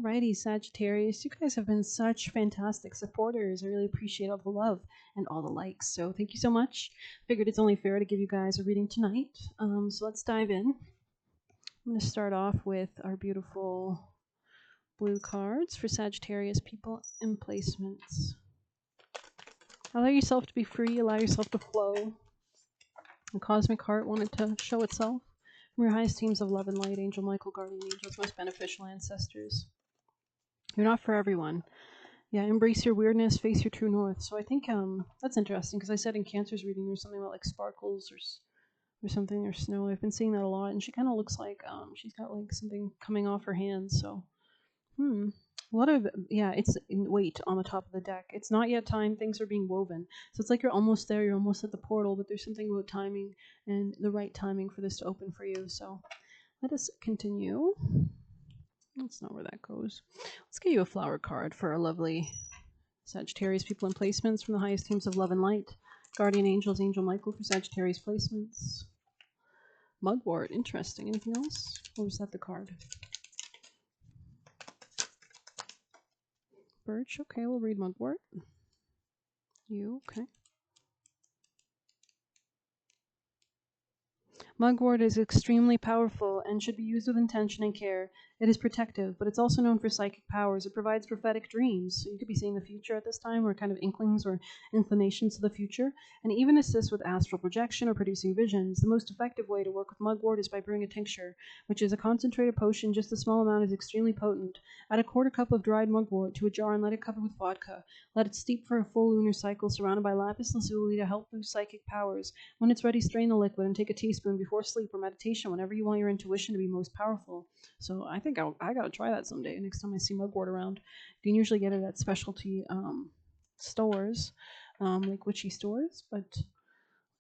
Alrighty, Sagittarius, you guys have been such fantastic supporters. I really appreciate all the love and all the likes. So thank you so much. Figured it's only fair to give you guys a reading tonight. So let's dive in. I'm going to start off with our beautiful blue cards for Sagittarius people and placements. Allow yourself to be free. Allow yourself to flow. The cosmic heart wanted to show itself. From your highest teams of love and light, Angel Michael, guardian angels, most beneficial ancestors. You're not for everyone. Yeah, embrace your weirdness, face your true north. So I think that's interesting because I said in Cancer's reading there's something about like sparkles or something or snow. I've been seeing that a lot, and she kind of looks like she's got like something coming off her hands. So, a lot of, yeah, it's in weight on the top of the deck. It's not yet time. Things are being woven. So it's like you're almost there. You're almost at the portal, but there's something about timing and the right timing for this to open for you. So let us continue. That's not where that goes. Let's get you a flower card for our lovely Sagittarius people and placements from the highest teams of love and light. Guardian angels, Angel Michael for Sagittarius placements. Mugwort, interesting. Anything else? Or was that the card? Birch, okay, we'll read Mugwort. You, okay. Mugwort is extremely powerful and should be used with intention and care. It is protective, but it's also known for psychic powers. It provides prophetic dreams, so you could be seeing the future at this time, or kind of inklings or inclinations to the future, and even assists with astral projection or producing visions. The most effective way to work with Mugwort is by brewing a tincture, which is a concentrated potion. Just a small amount is extremely potent. Add a quarter cup of dried Mugwort to a jar and let it cover with vodka. Let it steep for a full lunar cycle surrounded by lapis lazuli to help boost psychic powers. When it's ready, strain the liquid and take a teaspoon before sleep or meditation whenever you want your intuition to be most powerful. So I think I gotta try that someday. Next time I see Mugwort around, you can usually get it at specialty stores, like witchy stores. But let's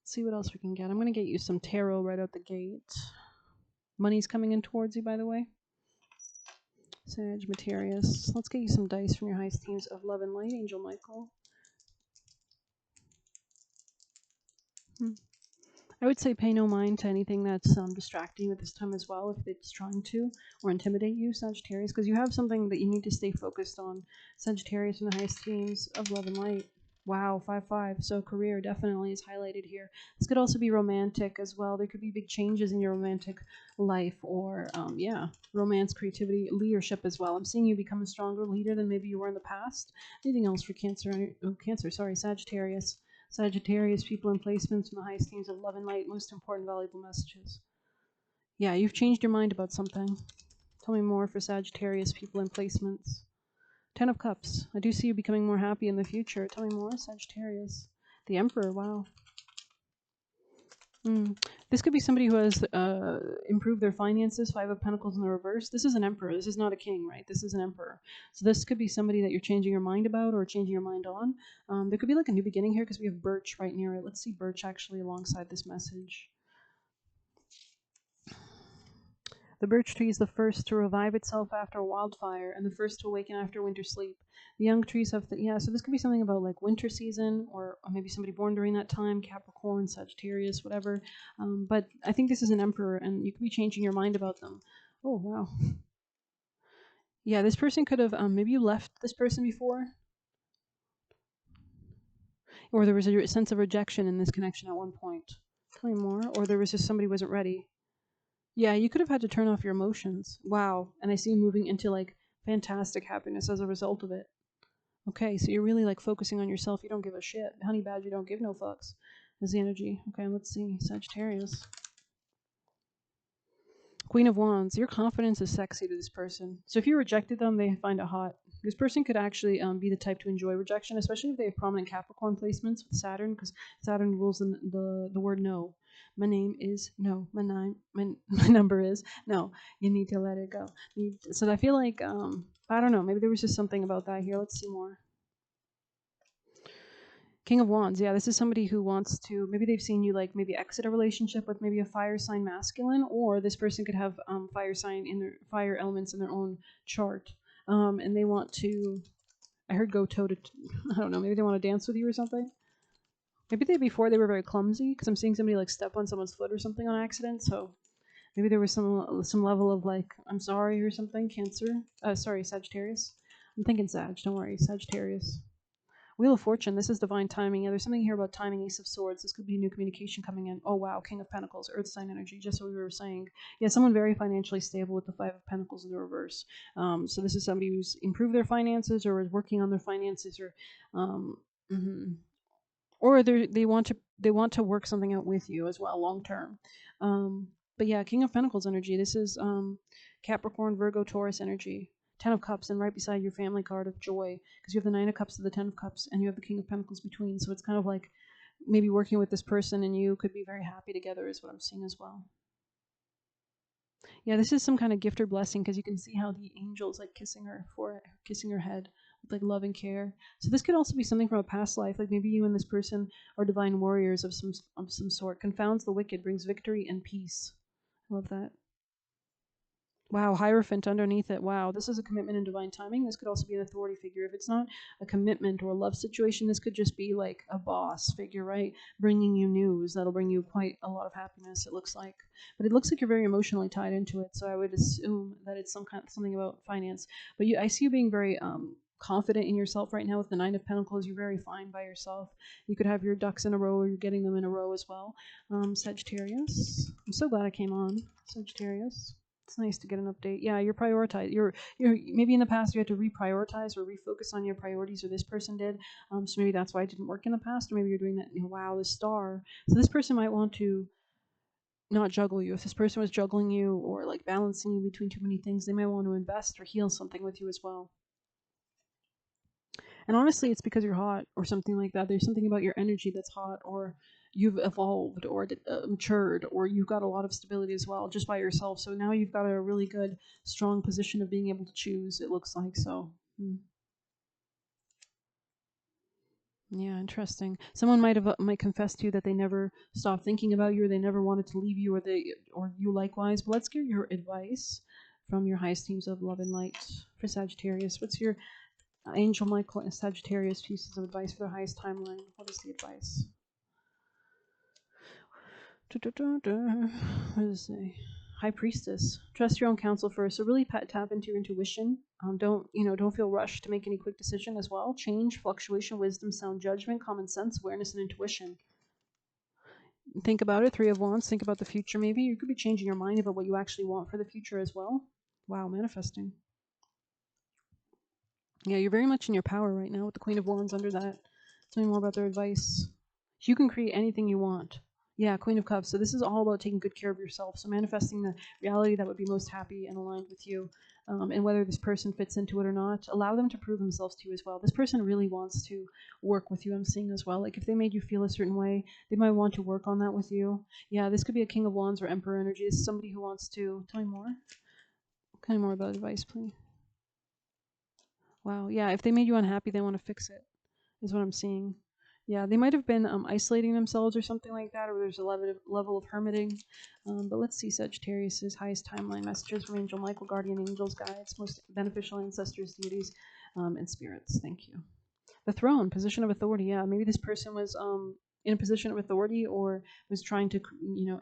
see what else we can get. I'm gonna get you some tarot right out the gate. Money's coming in towards you, by the way. Sagittarius. Let's get you some dice from your highest teams of love and light, Angel Michael. I would say pay no mind to anything that's distracting you at this time as well, if it's trying to, or intimidate you, Sagittarius, because you have something that you need to stay focused on. Sagittarius in the highest teams of love and light. Wow, 5-5. So career definitely is highlighted here. This could also be romantic as well. There could be big changes in your romantic life, or yeah, romance, creativity, leadership as well. I'm seeing you become a stronger leader than maybe you were in the past. Anything else for Sagittarius? Sagittarius people and placements from the highest teams of love and light, most important valuable messages. Yeah, you've changed your mind about something. Tell me more for Sagittarius people and placements. 10 of Cups. I do see you becoming more happy in the future. Tell me more, Sagittarius. The Emperor, wow. This could be somebody who has improved their finances. 5 of Pentacles in the reverse. This is an emperor. This is not a king, right? This is an emperor. So this could be somebody that you're changing your mind about or changing your mind on. There could be like a new beginning here because we have Birch right near it. Let's see Birch actually alongside this message. The birch tree is the first to revive itself after a wildfire and the first to awaken after winter sleep. The young trees have so this could be something about like winter season or maybe somebody born during that time, Capricorn, Sagittarius, whatever. But I think this is an emperor and you could be changing your mind about them. Oh, wow. Yeah, this person could have, maybe you left this person before. Or there was a sense of rejection in this connection at one point. Tell me more. Or there was just somebody wasn't ready. Yeah, you could have had to turn off your emotions. Wow. And I see you moving into like fantastic happiness as a result of it. Okay, so you're really like focusing on yourself. You don't give a shit. Honey badger don't give no fucks is the energy. Okay, let's see. Sagittarius. Queen of Wands. Your confidence is sexy to this person. So if you rejected them, they find it hot. This person could actually be the type to enjoy rejection, especially if they have prominent Capricorn placements with Saturn, because Saturn rules the word no. My name is no. My number is no. You need to let it go. So I feel like, I don't know, maybe there was just something about that here. Let's see more. King of Wands. Yeah, this is somebody who wants to, maybe they've seen you like maybe exit a relationship with maybe a fire sign masculine, or this person could have fire elements in their own chart. And they want to, I heard go toe to, I don't know, maybe they want to dance with you or something. Maybe before they were very clumsy, because I'm seeing somebody like step on someone's foot or something on accident. So Maybe there was some level of like, I'm sorry or something. Cancer. Sorry, Sagittarius. I'm thinking Sag. Don't worry, Sagittarius. Wheel of Fortune. This is divine timing. Yeah, there's something here about timing. Ace of Swords. This could be new communication coming in. Oh wow, King of Pentacles. Earth sign energy. Just what we were saying. Yeah, someone very financially stable with the Five of Pentacles in the reverse. So this is somebody who's improved their finances or is working on their finances or. Mhm. Or they want to work something out with you as well long term. But yeah, King of Pentacles energy. This is Capricorn, Virgo, Taurus energy. Ten of Cups, and right beside your family card of joy, because you have the Nine of Cups to the Ten of Cups, and you have the King of Pentacles between. So it's kind of like maybe working with this person, and you could be very happy together, is what I'm seeing as well. Yeah, this is some kind of gift or blessing because you can see how the angel's like kissing her forehead, kissing her head with like love and care. So this could also be something from a past life, like maybe you and this person are divine warriors of some sort. Confounds the wicked, brings victory and peace. I love that. Wow, Hierophant underneath it. Wow, this is a commitment and divine timing. This could also be an authority figure. If it's not a commitment or a love situation, this could just be like a boss figure, right? Bringing you news that'll bring you quite a lot of happiness, it looks like. But it looks like you're very emotionally tied into it, so I would assume that it's something about finance. But I see you being very confident in yourself right now with the Nine of Pentacles. You're very fine by yourself. You could have your ducks in a row or you're getting them in a row as well. Sagittarius. I'm so glad I came on. Sagittarius. It's nice to get an update. Yeah, you're prioritize. You're maybe in the past you had to reprioritize or refocus on your priorities, or this person did. So maybe that's why it didn't work in the past, or maybe you're doing that. Wow, this star. So this person might want to not juggle you. If this person was juggling you or like balancing you between too many things, they might want to invest or heal something with you as well. And honestly, it's because you're hot or something like that. There's something about your energy that's hot, or you've evolved or matured, or you've got a lot of stability as well just by yourself. So now you've got a really good, strong position of being able to choose, it looks like. So, yeah, interesting. Someone might confess to you that they never stopped thinking about you, or they never wanted to leave you, or you likewise. But let's get your advice from your highest teams of love and light for Sagittarius. What's your Angel Michael and Sagittarius pieces of advice for the highest timeline? What is the advice? What does it say? High Priestess. Trust your own counsel first. So really tap into your intuition. Don't feel rushed to make any quick decision as well. Change, fluctuation, wisdom, sound judgment, common sense, awareness, and intuition. Think about it. Three of Wands. Think about the future. Maybe you could be changing your mind about what you actually want for the future as well. Wow, manifesting. Yeah, you're very much in your power right now with the Queen of Wands under that. Tell me more about their advice. You can create anything you want. Yeah, Queen of Cups. So this is all about taking good care of yourself. So manifesting the reality that would be most happy and aligned with you. And whether this person fits into it or not, allow them to prove themselves to you as well. This person really wants to work with you, I'm seeing as well. Like if they made you feel a certain way, they might want to work on that with you. Yeah, this could be a King of Wands or Emperor energy. This is somebody who wants to. Tell me more. Tell me more about advice, please. Wow. Yeah, if they made you unhappy, they want to fix it, is what I'm seeing. Yeah, they might have been isolating themselves or something like that, or there's a level of hermiting. But let's see Sagittarius's highest timeline messages from Angel Michael, guardian angels, guides, most beneficial ancestors, deities, and spirits. Thank you. The throne, position of authority. Yeah, maybe this person was in a position of authority or was trying to,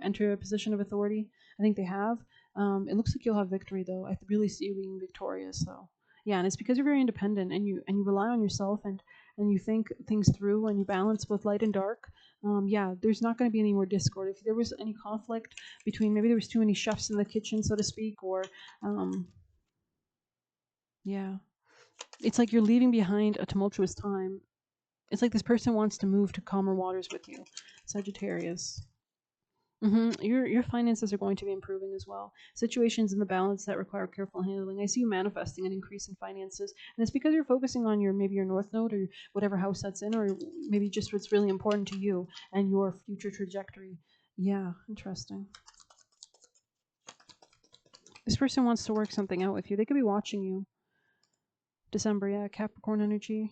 enter a position of authority. I think they have. It looks like you'll have victory, though. I really see you being victorious, though. Yeah, and it's because you're very independent and you rely on yourself and you think things through and you balance both light and dark. Yeah, there's not going to be any more discord. If there was any conflict between, maybe there was too many chefs in the kitchen, so to speak, or yeah, it's like you're leaving behind a tumultuous time. It's like this person wants to move to calmer waters with you, Sagittarius. Your finances are going to be improving as well. Situations in the balance that require careful handling. I see you manifesting an increase in finances, and it's because you're focusing on maybe your north node or whatever house that's in, or maybe just what's really important to you and your future trajectory. Yeah, interesting. This person wants to work something out with you. They could be watching you. December, yeah, Capricorn energy.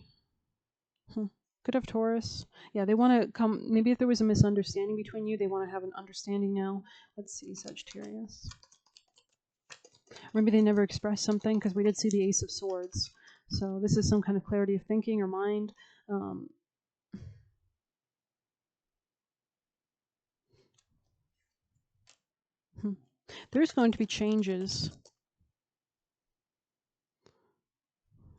Could have Taurus. Yeah, they want to come. Maybe if there was a misunderstanding between you, they want to have an understanding now. Let's see, Sagittarius. Maybe they never expressed something because we did see the Ace of Swords. So this is some kind of clarity of thinking or mind. Um, There's going to be changes.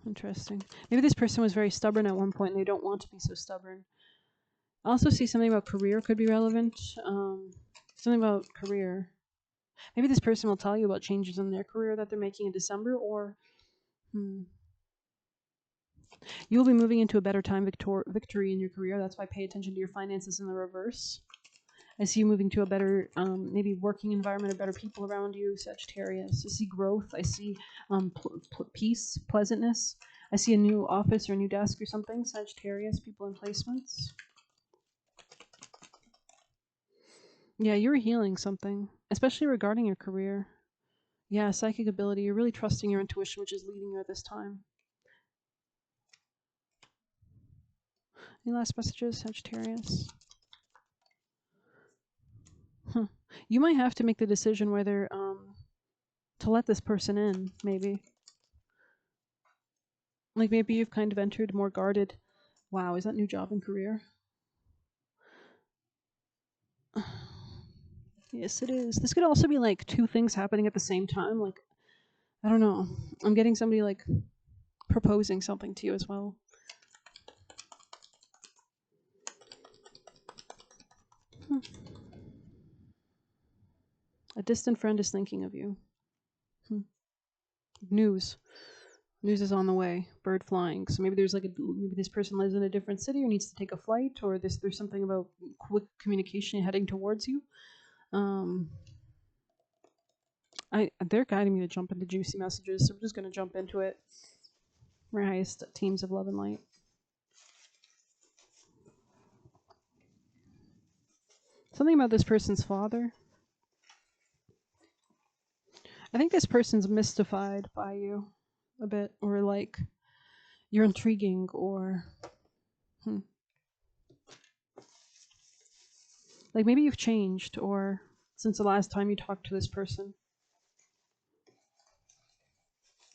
Interesting. Maybe this person was very stubborn at one point and they don't want to be so stubborn. I also see something about career could be relevant. Something about career. Maybe this person will tell you about changes in their career that they're making in December, or you'll be moving into a better time victory in your career. That's why pay attention to your finances in the reverse. I see you moving to a better, maybe working environment, or better people around you, Sagittarius. I see growth. I see peace, pleasantness. I see a new office or a new desk or something, Sagittarius, people in placements. Yeah, you're healing something, especially regarding your career. Yeah, psychic ability. You're really trusting your intuition, which is leading you at this time. Any last messages, Sagittarius? You might have to make the decision whether to let this person in, maybe. Like maybe you've kind of entered more guarded. Wow, is that new job and career? Yes, it is. This could also be like two things happening at the same time. Like, I don't know. I'm getting somebody like proposing something to you as well. A distant friend is thinking of you. News. News is on the way. Bird flying. So maybe there's like maybe this person lives in a different city or needs to take a flight, or there's something about quick communication heading towards you. They're guiding me to jump into juicy messages, so we're just gonna jump into it. My highest teams of love and light. Something about this person's father. I think this person's mystified by you a bit, or like you're intriguing, or like maybe you've changed, or since the last time you talked to this person.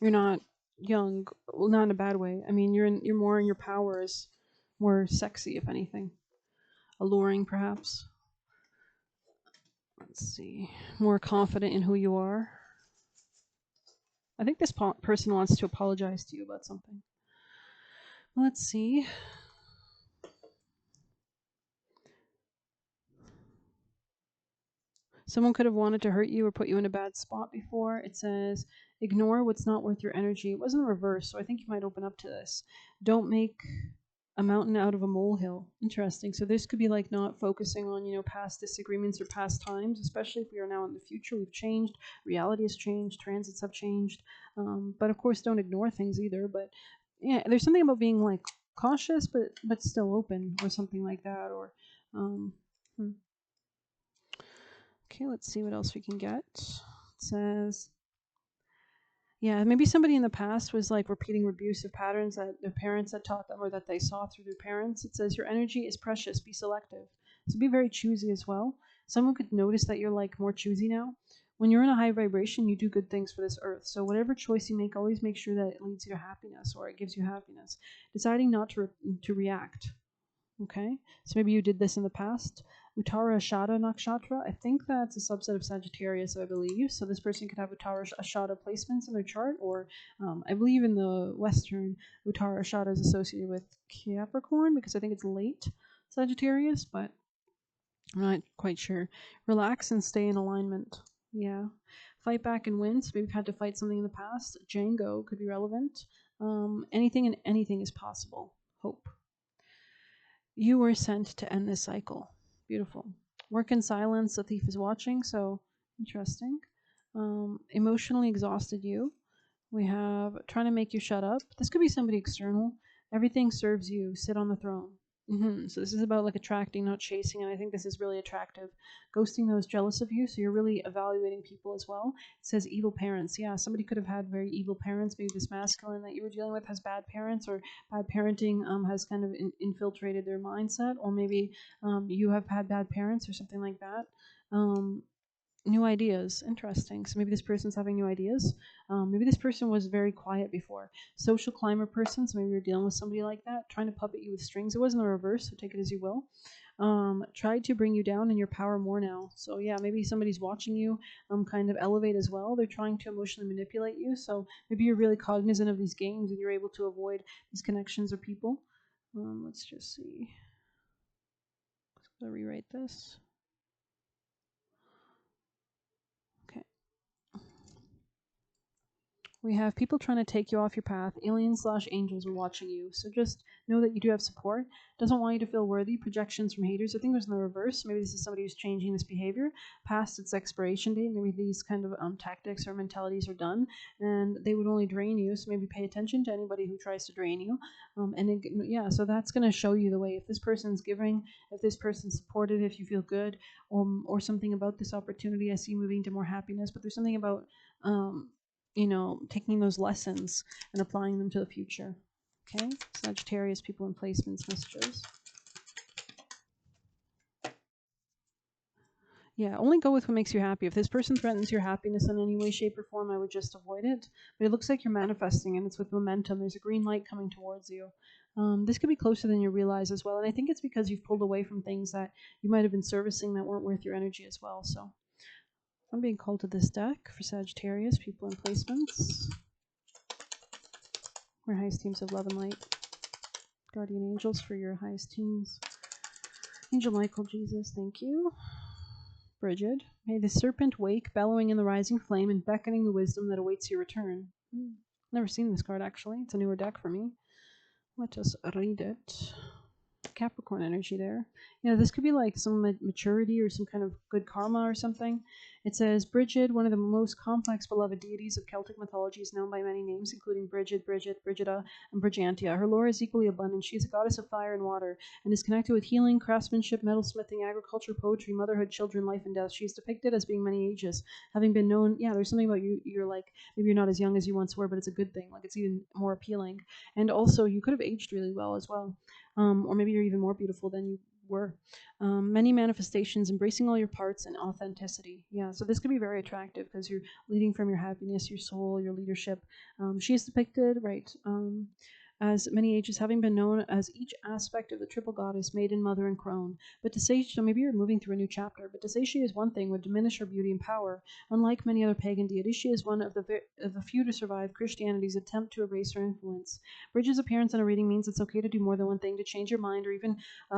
You're not young, well, not in a bad way. I mean, you're more in your powers, more sexy, if anything, alluring, perhaps. Let's see, more confident in who you are. I think this person wants to apologize to you about something. Let's see. Someone could have wanted to hurt you or put you in a bad spot before. It says, ignore what's not worth your energy. It wasn't reversed, so I think you might open up to this. Don't make a mountain out of a molehill. Interesting. So this could be like not focusing on, past disagreements or past times, especially if we are now in the future. We've changed. Reality has changed. Transits have changed. But of course, don't ignore things either. But yeah, there's something about being like cautious, but still open, or something like that. Or okay, let's see what else we can get. It says, yeah, maybe somebody in the past was like repeating abusive patterns that their parents had taught them or that they saw through their parents. It says, your energy is precious, be selective. So be very choosy as well. Someone could notice that you're like more choosy now. When you're in a high vibration, you do good things for this earth. So whatever choice you make, always make sure that it leads you to happiness, or it gives you happiness. Deciding not to react. Okay, so maybe you did this in the past. Uttara Ashada Nakshatra, I think that's a subset of Sagittarius, I believe. So this person could have Uttara Ashada placements in their chart, or I believe in the Western, Uttara Ashada is associated with Capricorn because I think it's late Sagittarius, but I'm not quite sure. Relax and stay in alignment. Yeah. Fight back and win. So maybe you've had to fight something in the past. Django could be relevant. Anything and anything is possible. Hope. You were sent to end this cycle. Beautiful. Work in silence. The thief is watching. So interesting. Emotionally exhausted you. We have trying to make you shut up. This could be somebody external. Everything serves you. Sit on the throne. So this is about like attracting, not chasing, and I think this is really attractive. Ghosting those jealous of you, so you're really evaluating people as well. It says evil parents. Yeah, somebody could have had very evil parents. Maybe this masculine that you were dealing with has bad parents, or bad parenting has kind of infiltrated their mindset, or maybe you have had bad parents or something like that. New ideas. Interesting. So maybe this person's having new ideas. Maybe this person was very quiet before. Social climber person, so maybe you're dealing with somebody like that, trying to puppet you with strings. It wasn't the reverse, so take it as you will. tried to bring you down in your power more now. So yeah, maybe somebody's watching you kind of elevate as well. They're trying to emotionally manipulate you. So maybe you're really cognizant of these games and you're able to avoid these connections or people. Let's just see. Let's rewrite this. Okay. We have people trying to take you off your path. Aliens/angels are watching you. So just know that you do have support. Doesn't want you to feel worthy. Projections from haters. I think there's in the reverse. Maybe this is somebody who's changing this behavior past its expiration date. Maybe these kind of tactics or mentalities are done, and they would only drain you. So maybe pay attention to anybody who tries to drain you. Yeah, so that's going to show you the way. If this person's giving, if this person's supportive, if you feel good, or something about this opportunity, I see moving to more happiness. But there's something about taking those lessons and applying them to the future. Okay, Sagittarius, people in placements, messages. Yeah, only go with what makes you happy. If this person threatens your happiness in any way, shape, or form, I would just avoid it. But it looks like you're manifesting, and it's with momentum. There's a green light coming towards you. This could be closer than you realize as well. And I think it's because you've pulled away from things that you might have been servicing that weren't worth your energy as well. So I'm being called to this deck for Sagittarius, people in placements. Our highest teams of love and light. Guardian angels for your highest teams. Angel Michael, Jesus, thank you. Bridget, may the serpent wake, bellowing in the rising flame and beckoning the wisdom that awaits your return. Never seen this card, actually. It's a newer deck for me. Let us read it. Capricorn energy there. This could be like some maturity or some kind of good karma or something. It says, Bridget, one of the most complex beloved deities of Celtic mythology, is known by many names, including Bridget, Brigida, and Brigantia. Her lore is equally abundant. She is a goddess of fire and water and is connected with healing, craftsmanship, metalsmithing, agriculture, poetry, motherhood, children, life, and death. She is depicted as being many ages, having been known. Yeah, there's something about you. You're like, maybe you're not as young as you once were, but it's a good thing. Like, it's even more appealing. And also, you could have aged really well as well. Or maybe you're even more beautiful than you were. Many manifestations, embracing all your parts and authenticity. Yeah, so this could be very attractive because you're leading from your happiness, your soul, your leadership. She is depicted, right, as many ages, having been known as each aspect of the triple goddess, maiden, mother, and crone. But to say, so maybe you're moving through a new chapter, but to say she is one thing would diminish her beauty and power. Unlike many other pagan deities, she is one of the few to survive Christianity's attempt to erase her influence. Bridget's appearance in a reading means it's okay to do more than one thing, to change your mind, or even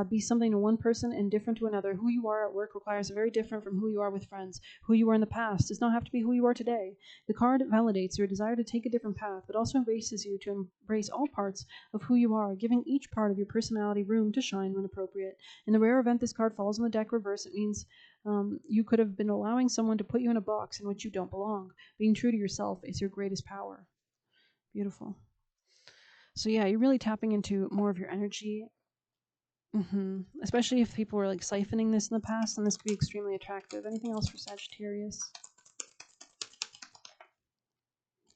be something to one person and different to another. Who you are at work requires a very different from who you are with friends. Who you were in the past does not have to be who you are today. The card validates your desire to take a different path, but also embraces you to embrace all parts of who you are, giving each part of your personality room to shine when appropriate. In the rare event this card falls in the deck reverse, it means you could have been allowing someone to put you in a box in which you don't belong. Being true to yourself is your greatest power. Beautiful. So yeah, you're really tapping into more of your energy. Especially if people were like siphoning this in the past, then this could be extremely attractive. Anything else for Sagittarius?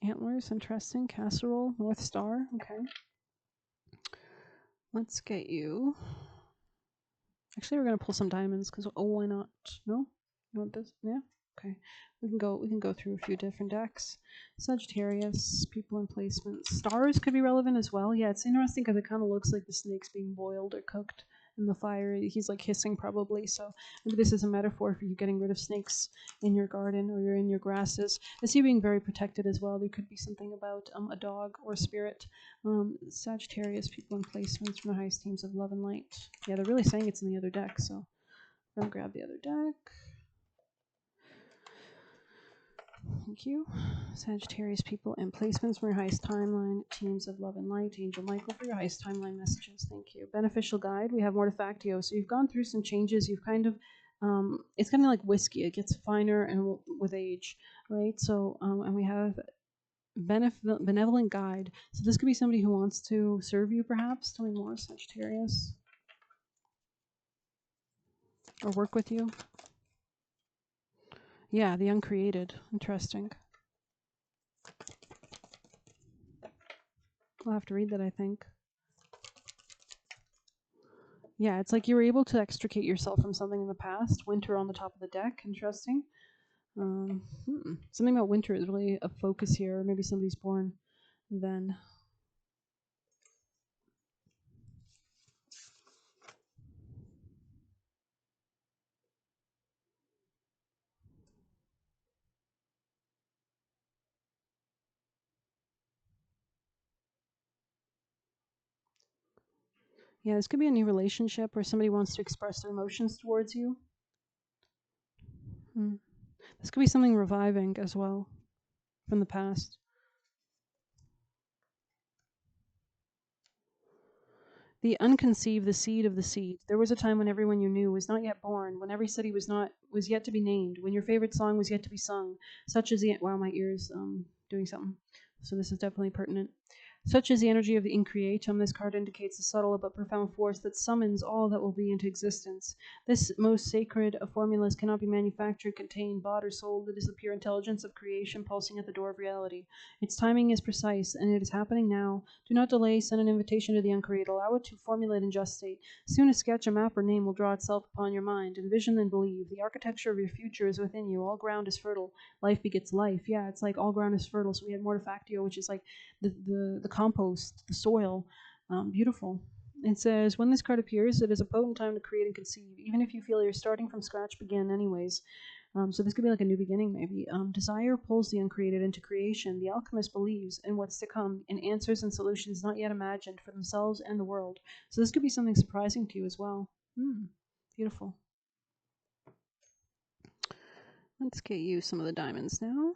Antlers, interesting. Casserole, North Star, okay. Let's get you. Actually, we're gonna pull some diamonds because why not? No, you want this? Yeah. Okay. We can go through a few different decks. Sagittarius, people in placement. Stars could be relevant as well. Yeah, it's interesting because it kind of looks like the snake's being boiled or cooked in the fire. He's like hissing probably. So maybe this is a metaphor for you getting rid of snakes in your garden or you're in your grasses. I see you being very protected as well. There could be something about a dog or a spirit. Sagittarius, people in placements from the highest teams of love and light. Yeah, they're really saying it's in the other deck. So I'm gonna grab the other deck. Thank you. Sagittarius, people and placements from your highest timeline, teams of love and light. Angel Michael for your highest timeline messages. Thank you. Beneficial guide. We have Mortifactio. So you've gone through some changes. You've kind of, it's kind of like whiskey. It gets finer and with age, right? So, and we have benevolent guide. So this could be somebody who wants to serve you, perhaps. Tell me more, Sagittarius. Or work with you. Yeah, the uncreated. Interesting. We'll have to read that, I think. Yeah, it's like you were able to extricate yourself from something in the past. Winter on the top of the deck. Interesting. Something about winter is really a focus here. Maybe somebody's born then. Yeah, this could be a new relationship where somebody wants to express their emotions towards you. This could be something reviving as well from the past. The unconceived, the seed of the seed. There was a time when everyone you knew was not yet born, when every city was yet to be named, when your favorite song was yet to be sung, such as the wow, my ears doing something. So this is definitely pertinent. Such is the energy of the increatum. This card indicates a subtle but profound force that summons all that will be into existence. This most sacred of formulas cannot be manufactured, contained, bought, or sold. It is the pure intelligence of creation pulsing at the door of reality. Its timing is precise, and it is happening now. Do not delay. Send an invitation to the uncreated. Allow it to formulate in just state. Soon a sketch, a map, or name will draw itself upon your mind. Envision and believe. The architecture of your future is within you. All ground is fertile. Life begets life. Yeah, it's like all ground is fertile. So we have mortifactio, which is like the compost, the soil. Beautiful. It says, when this card appears, it is a potent time to create and conceive. Even if you feel you're starting from scratch, begin anyways. So this could be like a new beginning, maybe. Desire pulls the uncreated into creation. The alchemist believes in what's to come, in answers and solutions not yet imagined for themselves and the world. So this could be something surprising to you as well. Beautiful. Let's get you some of the diamonds now.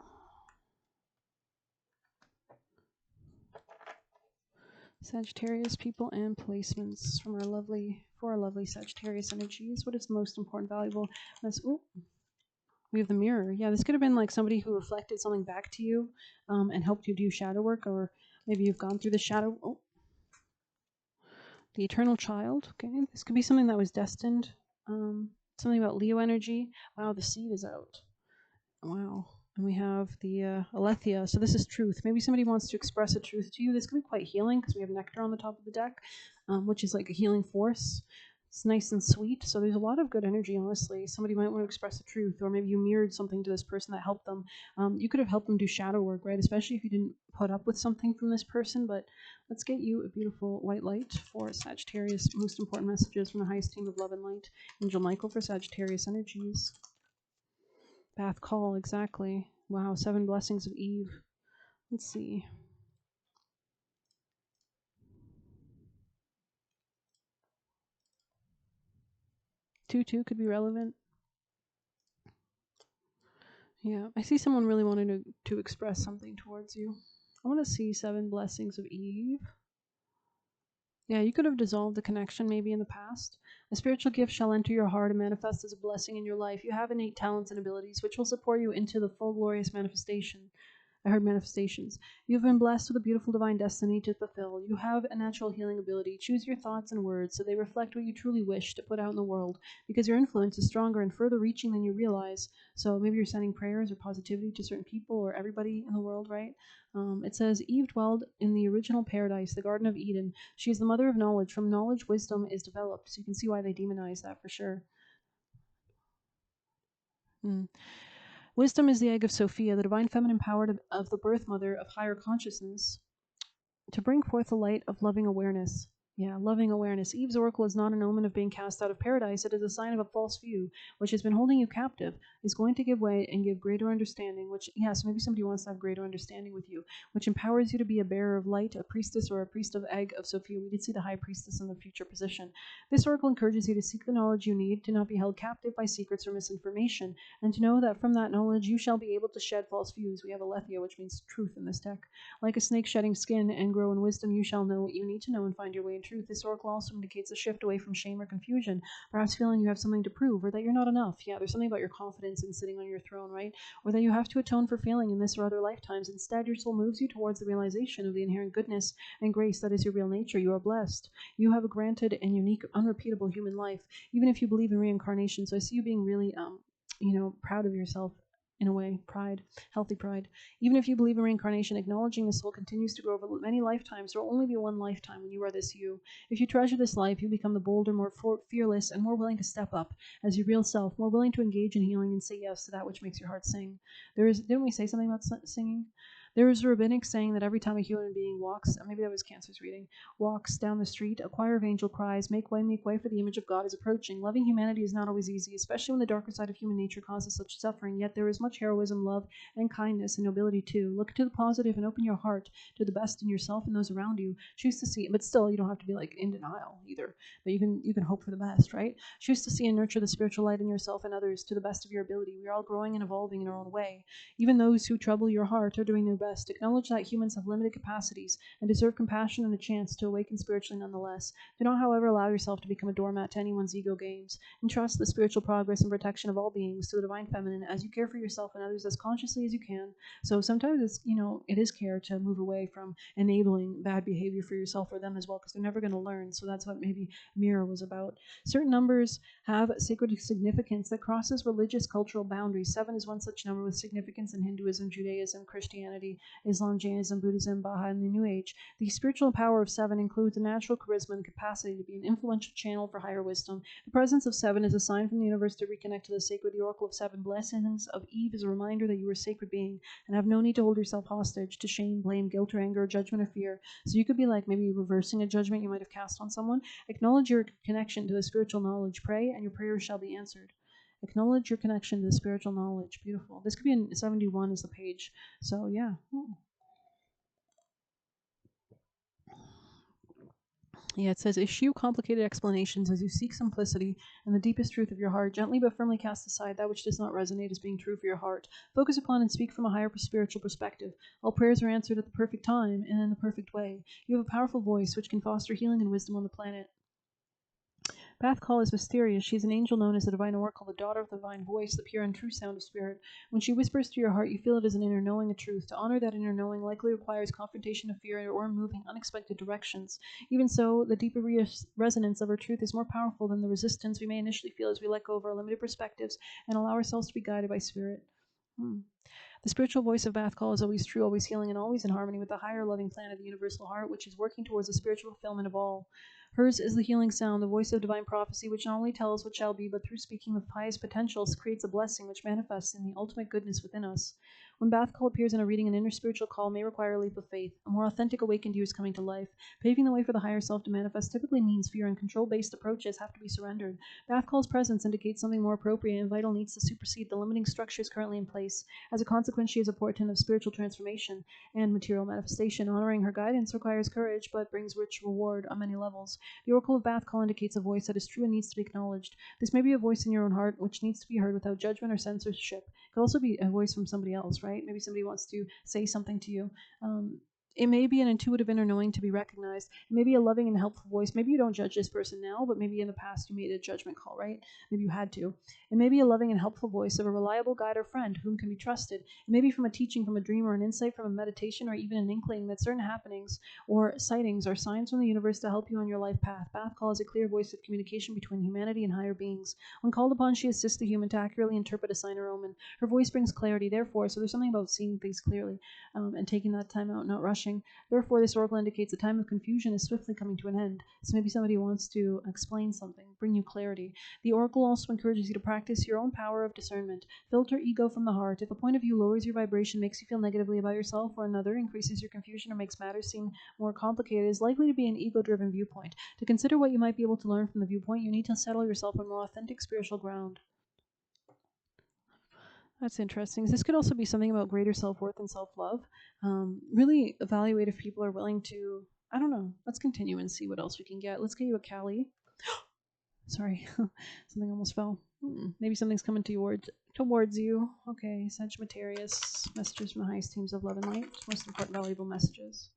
Sagittarius people and placements from our lovely Sagittarius energies. What is most important, valuable? We have the mirror. Yeah, this could have been like somebody who reflected something back to you and helped you do shadow work, or maybe you've gone through the shadow. The eternal child. Okay, this could be something that was destined. Something about Leo energy. Wow, the seed is out. Wow. And we have the Alethea. So this is truth. Maybe somebody wants to express a truth to you. This could be quite healing because we have nectar on the top of the deck, which is like a healing force. It's nice and sweet. So there's a lot of good energy, honestly. Somebody might want to express the truth, or maybe you mirrored something to this person that helped them. You could have helped them do shadow work, right? Especially if you didn't put up with something from this person. But let's get you a beautiful white light for Sagittarius. Most important messages from the highest team of love and light. Angel Michael for Sagittarius energies. Bath call, exactly. Wow, 7 blessings of Eve. Let's see. Two could be relevant. Yeah, I see someone really wanting to express something towards you. I want to see 7 blessings of Eve. Yeah, you could have dissolved the connection maybe in the past. A spiritual gift shall enter your heart and manifest as a blessing in your life. You have innate talents and abilities which will support you into the full glorious manifestation. I heard manifestations. You have been blessed with a beautiful divine destiny to fulfill. You have a natural healing ability. Choose your thoughts and words so they reflect what you truly wish to put out in the world, because your influence is stronger and further reaching than you realize. So maybe you're sending prayers or positivity to certain people or everybody in the world, right? It says, Eve dwelled in the original paradise, the Garden of Eden. She is the mother of knowledge. From knowledge, wisdom is developed. So you can see why they demonize that for sure. Wisdom is the egg of Sophia, the divine feminine power of the birth mother of higher consciousness, to bring forth the light of loving awareness. Yeah, loving awareness. Eve's oracle is not an omen of being cast out of paradise. It is a sign of a false view, which has been holding you captive, is going to give way and give greater understanding, which, yes, maybe somebody wants to have greater understanding with you, which empowers you to be a bearer of light, a priestess or a priest of egg of Sophia. We did see the high priestess in the future position. This oracle encourages you to seek the knowledge you need, to not be held captive by secrets or misinformation, and to know that from that knowledge you shall be able to shed false views. We have Alethea, which means truth in this deck. Like a snake shedding skin, and grow in wisdom, you shall know what you need to know and find your way in truth. This oracle also indicates a shift away from shame or confusion, perhaps feeling you have something to prove, or that you're not enough. Yeah, there's something about your confidence in sitting on your throne, right? Or that you have to atone for failing in this or other lifetimes. Instead, your soul moves you towards the realization of the inherent goodness and grace that is your real nature. You are blessed. You have a granted and unique, unrepeatable human life, even if you believe in reincarnation. So I see you being really, proud of yourself. In a way, pride, healthy pride. Even if you believe in reincarnation, acknowledging the soul continues to grow over many lifetimes. There will only be one lifetime when you are this you. If you treasure this life, you become the bolder, more fearless, and more willing to step up as your real self, more willing to engage in healing and say yes to that which makes your heart sing. Didn't we say something about singing? There is a rabbinic saying that every time a human being walks, maybe that was Cancer's reading, walks down the street, a choir of angel cries, make way, for the image of God is approaching. Loving humanity is not always easy, especially when the darker side of human nature causes such suffering, yet there is much heroism, love, and kindness and nobility too. Look to the positive and open your heart to the best in yourself and those around you. Choose to see, but still you don't have to be like in denial either, but you can hope for the best, right? Choose to see and nurture the spiritual light in yourself and others to the best of your ability. We are all growing and evolving in our own way. Even those who trouble your heart are doing their best. Acknowledge that humans have limited capacities and deserve compassion and a chance to awaken spiritually nonetheless. Do not, however, allow yourself to become a doormat to anyone's ego games. Entrust the spiritual progress and protection of all beings to the divine feminine as you care for yourself and others as consciously as you can. So sometimes it's, it is care to move away from enabling bad behavior for yourself or them as well, because they're never going to learn. So that's what maybe Mirror was about. Certain numbers have sacred significance that crosses religious cultural boundaries. 7 is one such number with significance in Hinduism, Judaism, Christianity, Islam, Jainism, Buddhism, Baha'i, and the New Age. The spiritual power of 7 includes a natural charisma and capacity to be an influential channel for higher wisdom. The presence of 7 is a sign from the universe to reconnect to the sacred. The Oracle of 7 Blessings of Eve is a reminder that you are a sacred being and have no need to hold yourself hostage to shame, blame, guilt, or anger, or judgment, or fear. So you could be like maybe reversing a judgment you might have cast on someone. Acknowledge your connection to the spiritual knowledge. Pray, and your prayers shall be answered. Acknowledge your connection to the spiritual knowledge. Beautiful. This could be in 71 is the page. So, yeah. Yeah, it says, eschew complicated explanations as you seek simplicity and the deepest truth of your heart. Gently but firmly cast aside that which does not resonate as being true for your heart. Focus upon and speak from a higher spiritual perspective. All prayers are answered at the perfect time and in the perfect way. You have a powerful voice which can foster healing and wisdom on the planet. Bath Call is mysterious. She is an angel known as the Divine Oracle, the daughter of the Divine Voice, the pure and true sound of spirit. When she whispers to your heart, you feel it as an inner knowing, a truth. To honor that inner knowing likely requires confrontation of fear or moving unexpected directions. Even so, the deeper resonance of her truth is more powerful than the resistance we may initially feel as we let go of our limited perspectives and allow ourselves to be guided by spirit. The spiritual voice of Bath Call is always true, always healing, and always in harmony with the higher loving plan of the universal heart, which is working towards the spiritual fulfillment of all. Hers is the healing sound, the voice of divine prophecy, which not only tells what shall be, but through speaking of pious potentials, creates a blessing which manifests in the ultimate goodness within us. When Bath Call appears in a reading, an inner spiritual call may require a leap of faith. A more authentic awakened you is coming to life. Paving the way for the higher self to manifest typically means fear and control-based approaches have to be surrendered. Bath Call's presence indicates something more appropriate and vital needs to supersede the limiting structures currently in place. As a consequence, she is a portent of spiritual transformation and material manifestation. Honoring her guidance requires courage, but brings rich reward on many levels. The Oracle of Bath Call indicates a voice that is true and needs to be acknowledged. This may be a voice in your own heart, which needs to be heard without judgment or censorship. It could also be a voice from somebody else, right? Maybe somebody wants to say something to you. It may be an intuitive inner knowing to be recognized. It may be a loving and helpful voice. Maybe you don't judge this person now, but maybe in the past you made a judgment call, right? Maybe you had to. It may be a loving and helpful voice of a reliable guide or friend whom can be trusted. It may be from a teaching from a dream or an insight from a meditation or even an inkling that certain happenings or sightings are signs from the universe to help you on your life path. Bath Call is a clear voice of communication between humanity and higher beings. When called upon, she assists the human to accurately interpret a sign or omen. Her voice brings clarity, therefore, so there's something about seeing things clearly and taking that time out, not rushing. Therefore, this oracle indicates a time of confusion is swiftly coming to an end. So maybe somebody wants to explain something, bring you clarity. The oracle also encourages you to practice your own power of discernment. Filter ego from the heart. If a point of view lowers your vibration, makes you feel negatively about yourself or another, increases your confusion, or makes matters seem more complicated, it is likely to be an ego-driven viewpoint. To consider what you might be able to learn from the viewpoint, you need to settle yourself on more authentic spiritual ground. That's interesting. This could also be something about greater self-worth and self-love. Really evaluate if people are willing to, I don't know. Let's continue and see what else we can get. Let's get you a Callie. Sorry, something almost fell. Maybe something's coming towards you. Okay, Sagittarius. Messages from the highest teams of love and light. Most important, valuable messages.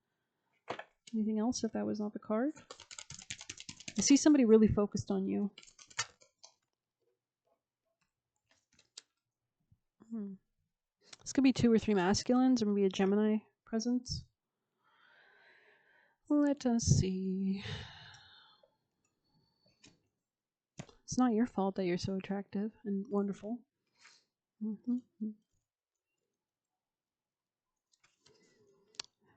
Anything else if that was not the card? I see somebody really focused on you. This could be 2 or 3 masculines, or maybe a Gemini presence. Let us see. It's not your fault that you're so attractive and wonderful.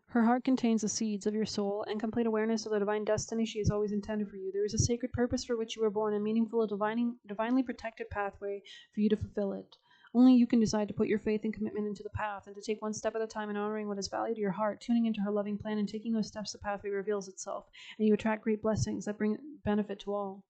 Her heart contains the seeds of your soul and complete awareness of the divine destiny she has always intended for you. There is a sacred purpose for which you were born, a meaningful, divinely protected pathway for you to fulfill it. Only you can decide to put your faith and commitment into the path, and to take one step at a time in honoring what is valued to your heart, tuning into her loving plan, and taking those steps the pathway reveals itself, and you attract great blessings that bring benefit to all.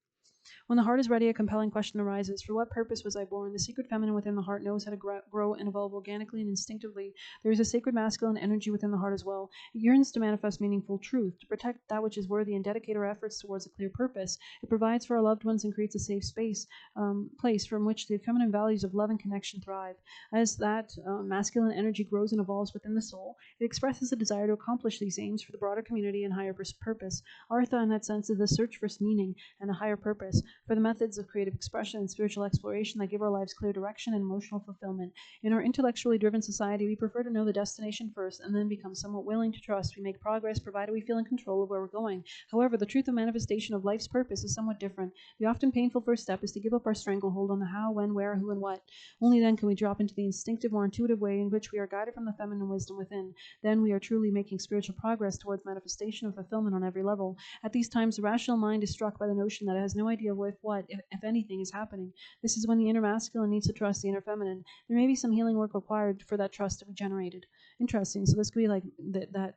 When the heart is ready, a compelling question arises. For what purpose was I born? The secret feminine within the heart knows how to grow and evolve organically and instinctively. There is a sacred masculine energy within the heart as well. It yearns to manifest meaningful truth, to protect that which is worthy and dedicate our efforts towards a clear purpose. It provides for our loved ones and creates a safe place from which the feminine values of love and connection thrive. As that masculine energy grows and evolves within the soul, it expresses a desire to accomplish these aims for the broader community and higher purpose. Artha, in that sense, is the search for meaning and a higher purpose, for the methods of creative expression and spiritual exploration that give our lives clear direction and emotional fulfillment. In our intellectually driven society, we prefer to know the destination first and then become somewhat willing to trust we make progress provided we feel in control of where we're going. However, the truth of manifestation of life's purpose is somewhat different. The often painful first step is to give up our stranglehold on the how, when, where, who, and what. Only then can we drop into the instinctive, more intuitive way in which we are guided from the feminine wisdom within. Then we are truly making spiritual progress towards manifestation of fulfillment on every level. At these times, the rational mind is struck by the notion that it has no idea what, if anything, is happening. This is when the inner masculine needs to trust the inner feminine. There may be some healing work required for that trust to be generated. Interesting. So this could be like that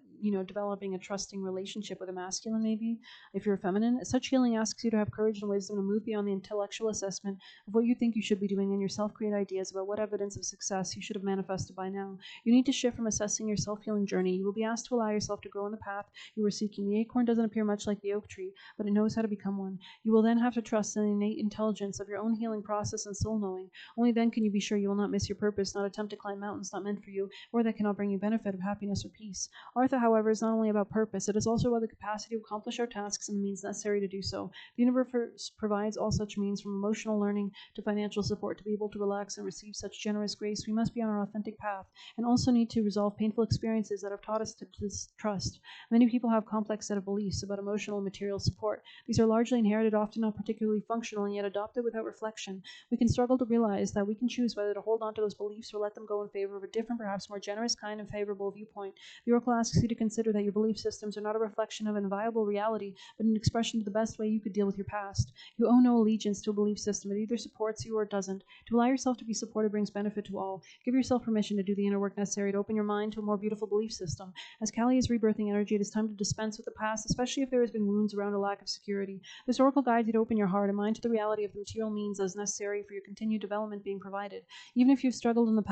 developing a trusting relationship with a masculine, maybe, if you're a feminine. Such healing asks you to have courage and wisdom to move beyond the intellectual assessment of what you think you should be doing and yourself create ideas about what evidence of success you should have manifested by now. You need to shift from assessing your self-healing journey. You will be asked to allow yourself to grow in the path you were seeking. The acorn doesn't appear much like the oak tree, but it knows how to become one. You will then have to trust in the innate intelligence of your own healing process and soul knowing. Only then can you be sure you will not miss your purpose, not attempt to climb mountains not meant for you, or that cannot bring you benefit of happiness or peace. Artha, however, is not only about purpose, it is also about the capacity to accomplish our tasks and the means necessary to do so. The universe provides all such means, from emotional learning to financial support. To be able to relax and receive such generous grace, we must be on our authentic path, and also need to resolve painful experiences that have taught us to distrust. Many people have complex set of beliefs about emotional and material support. These are largely inherited, often not particularly functional, and yet adopted without reflection. We can struggle to realize that we can choose whether to hold on to those beliefs or let them go in favor of a different, perhaps more generous kind and favorable viewpoint. The Oracle asks you to consider that your belief systems are not a reflection of an inviolable reality, but an expression of the best way you could deal with your past. You owe no allegiance to a belief system. It either supports you or it doesn't. To allow yourself to be supported brings benefit to all. Give yourself permission to do the inner work necessary to open your mind to a more beautiful belief system. As Kali is rebirthing energy, it is time to dispense with the past, especially if there has been wounds around a lack of security. This Oracle guides you to open your heart and mind to the reality of the material means as necessary for your continued development being provided. Even if you've struggled in the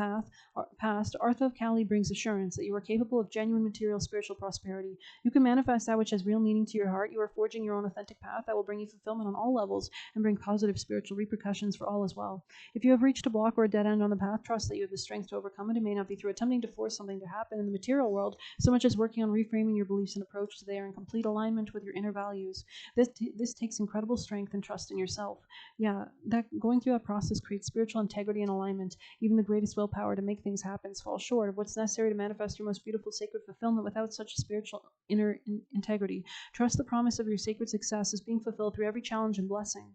past, Artha of Kali brings assurance that you are capable of genuine material spiritual prosperity. You can manifest that which has real meaning to your heart. You are forging your own authentic path that will bring you fulfillment on all levels and bring positive spiritual repercussions for all as well. If you have reached a block or a dead end on the path, trust that you have the strength to overcome it. It may not be through attempting to force something to happen in the material world, so much as working on reframing your beliefs and approach so they are in complete alignment with your inner values. This takes incredible strength and trust in yourself. Yeah, that going through that process creates spiritual integrity and alignment. Even the greatest willpower to make things happen falls short of what's necessary to manifest your most beautiful sacred fulfillment without such spiritual inner integrity. Trust the promise of your sacred success is being fulfilled through every challenge and blessing.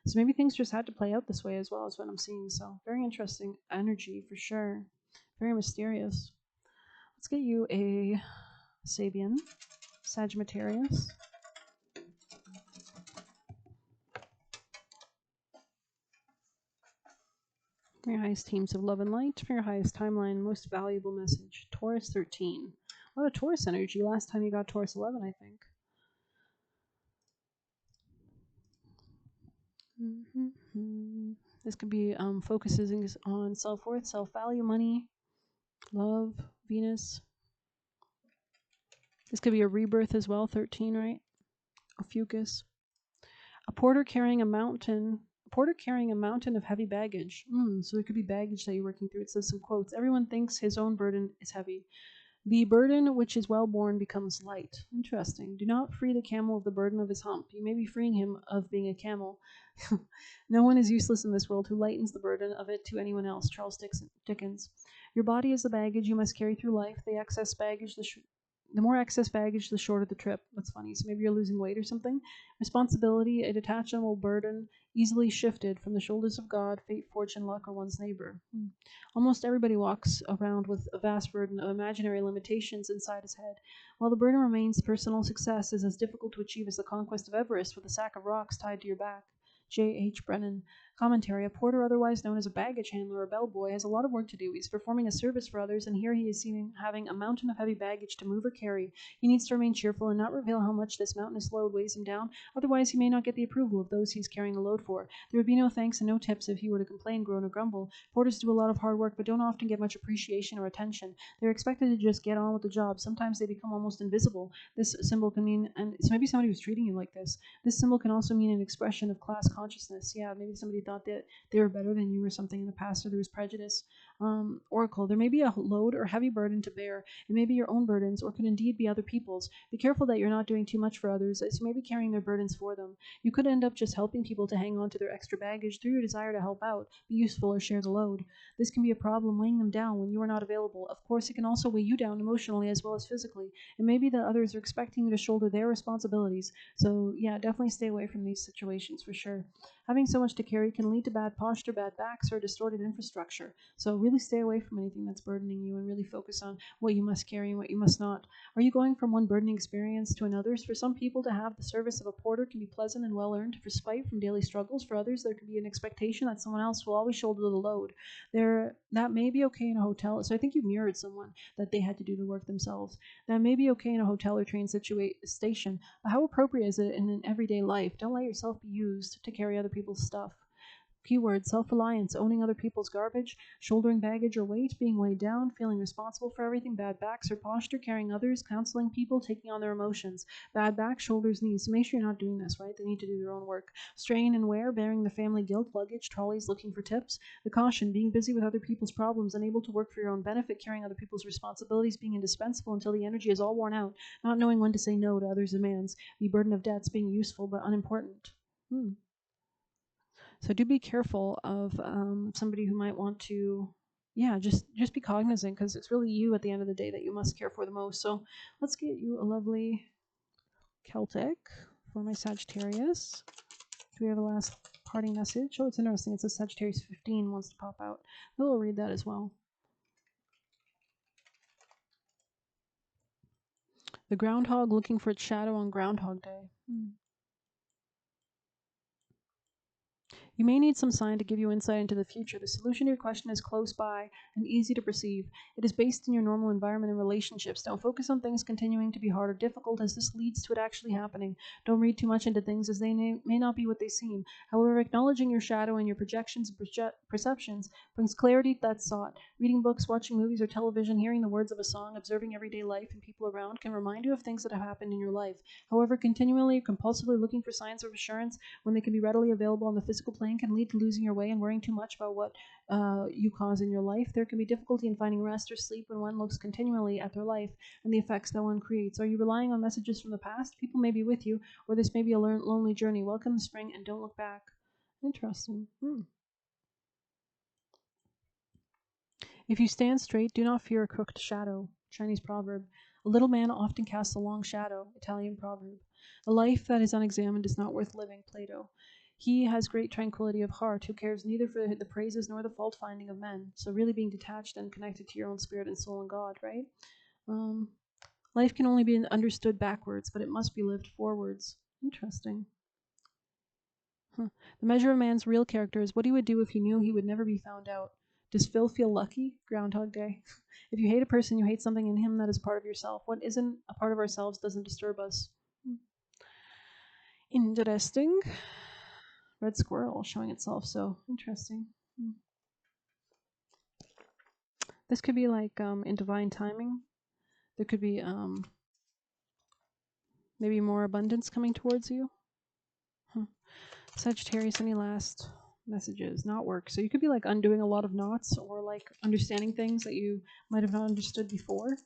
So maybe things just had to play out this way as well, is what I'm seeing. So very interesting energy for sure. Very mysterious. Let's get you a Sabian, Sagittarius. For your highest teams of love and light, for your highest timeline, most valuable message. Taurus 13. A lot of Taurus energy. Last time you got Taurus 11, I think. This could be focusing on self-worth, self-value, money, love, Venus. This could be a rebirth as well, 13, right? A fucus. A porter carrying a mountain of heavy baggage. So there could be baggage that you're working through. It says some quotes. Everyone thinks his own burden is heavy. The burden which is well borne becomes light. Interesting. Do not free the camel of the burden of his hump. You may be freeing him of being a camel. No one is useless in this world who lightens the burden of it to anyone else. Charles Dickens. Your body is the baggage you must carry through life. The more excess baggage, the shorter the trip. That's funny. So maybe you're losing weight or something. Responsibility, a detachable burden, easily shifted from the shoulders of God, fate, fortune, luck, or one's neighbor. Almost everybody walks around with a vast burden of imaginary limitations inside his head. While the burden remains, personal success is as difficult to achieve as the conquest of Everest with a sack of rocks tied to your back. J.H. Brennan. Commentary. A porter, otherwise known as a baggage handler or bellboy, has a lot of work to do. He's performing a service for others, and here he is seen having a mountain of heavy baggage to move or carry. He needs to remain cheerful and not reveal how much this mountainous load weighs him down, otherwise he may not get the approval of those he's carrying the load for. There would be no thanks and no tips if he were to complain, groan, or grumble. Porters do a lot of hard work, but don't often get much appreciation or attention. They're expected to just get on with the job. Sometimes they become almost invisible. This symbol can mean, and so maybe somebody was treating you like this. This symbol can also mean an expression of class consciousness. Yeah, maybe somebody thought that they were better than you or something in the past, or there was prejudice. Oracle. There may be a load or heavy burden to bear. It may be your own burdens, or could indeed be other people's. Be careful that you're not doing too much for others, as you may be carrying their burdens for them. You could end up just helping people to hang on to their extra baggage through your desire to help out, be useful, or share the load. This can be a problem, weighing them down when you are not available. Of course, it can also weigh you down emotionally as well as physically. It may be that others are expecting you to shoulder their responsibilities. So, yeah, definitely stay away from these situations for sure. Having so much to carry can lead to bad posture, bad backs, or distorted infrastructure. So really stay away from anything that's burdening you and really focus on what you must carry and what you must not. Are you going from one burdening experience to another's? For some people, to have the service of a porter can be pleasant and well-earned respite from daily struggles. For others, there can be an expectation that someone else will always shoulder the load. That may be okay in a hotel. So I think you mirrored someone that they had to do the work themselves. That may be okay in a hotel or train station, but how appropriate is it in an everyday life? Don't let yourself be used to carry other people's stuff. Keyword: self-reliance, owning other people's garbage, shouldering baggage or weight, being weighed down, feeling responsible for everything, bad backs or posture, carrying others, counseling people, taking on their emotions. Bad back, shoulders, knees. So make sure you're not doing this, right? They need to do their own work. Strain and wear, bearing the family guilt, luggage, trolleys, looking for tips. The caution: being busy with other people's problems, unable to work for your own benefit, carrying other people's responsibilities, being indispensable until the energy is all worn out, not knowing when to say no to others' demands. The burden of debts, being useful but unimportant. So do be careful of somebody who might want to, yeah, just be cognizant, because it's really you at the end of the day that you must care for the most. So let's get you a lovely Celtic for my Sagittarius. Do we have a last parting message? Oh, it's interesting. It says Sagittarius 15 wants to pop out. We'll read that as well. The groundhog looking for its shadow on Groundhog Day. You may need some sign to give you insight into the future. The solution to your question is close by and easy to perceive. It is based in your normal environment and relationships. Don't focus on things continuing to be hard or difficult, as this leads to it actually happening. Don't read too much into things, as they may not be what they seem. However, acknowledging your shadow and your projections and perceptions brings clarity that's sought. Reading books, watching movies or television, hearing the words of a song, observing everyday life and people around can remind you of things that have happened in your life. However, continually or compulsively looking for signs of assurance when they can be readily available on the physical plane can lead to losing your way and worrying too much about what you cause in your life. There can be difficulty in finding rest or sleep when one looks continually at their life and the effects that one creates. Are you relying on messages from the past? People may be with you, or this may be a lonely journey. Welcome the spring and don't look back. Interesting. If you stand straight, do not fear a crooked shadow. Chinese proverb. A little man often casts a long shadow. Italian proverb. A life that is unexamined is not worth living. Plato. He has great tranquility of heart, who cares neither for the praises nor the fault-finding of men. So really being detached and connected to your own spirit and soul and God, right? Life can only be understood backwards, but it must be lived forwards. Interesting. The measure of man's real character is what he would do if he knew he would never be found out. Does Phil feel lucky? Groundhog Day. If you hate a person, you hate something in him that is part of yourself. What isn't a part of ourselves doesn't disturb us. Interesting. Red squirrel showing itself, so interesting. This could be like in divine timing. There could be maybe more abundance coming towards you. Sagittarius, any last messages? Not work. So you could be like undoing a lot of knots, or like understanding things that you might have not understood before.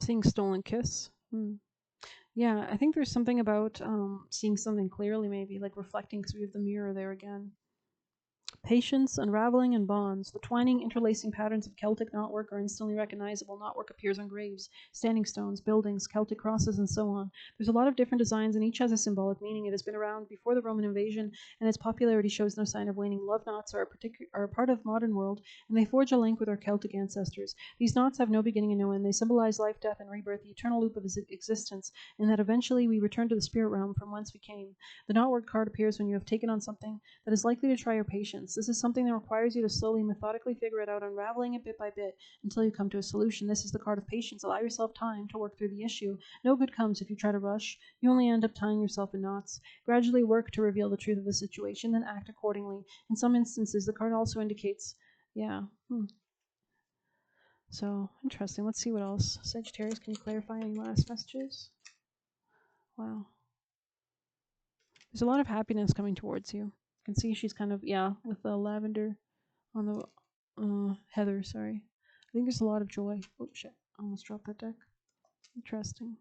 Seeing stolen kiss. Yeah, I think there's something about seeing something clearly, maybe like reflecting, because we have the mirror there again. Patience, unraveling, and bonds. The twining, interlacing patterns of Celtic knotwork are instantly recognizable. Knotwork appears on graves, standing stones, buildings, Celtic crosses, and so on. There's a lot of different designs, and each has a symbolic meaning. It has been around before the Roman invasion, and its popularity shows no sign of waning. Love knots are a part of the modern world, and they forge a link with our Celtic ancestors. These knots have no beginning and no end. They symbolize life, death, and rebirth, the eternal loop of existence, and that eventually we return to the spirit realm from whence we came. The knotwork card appears when you have taken on something that is likely to try your patience. This is something that requires you to slowly, methodically figure it out, unraveling it bit by bit until you come to a solution. This is the card of patience. Allow yourself time to work through the issue. No good comes if you try to rush. You only end up tying yourself in knots. Gradually work to reveal the truth of the situation, then act accordingly. In some instances, the card also indicates, yeah. So, interesting. Let's see what else. Sagittarius, can you clarify any last messages? Wow. There's a lot of happiness coming towards you. You can see she's kind of, with the lavender on the heather, sorry. I think there's a lot of joy. Oh shit, I almost dropped that deck. Interesting.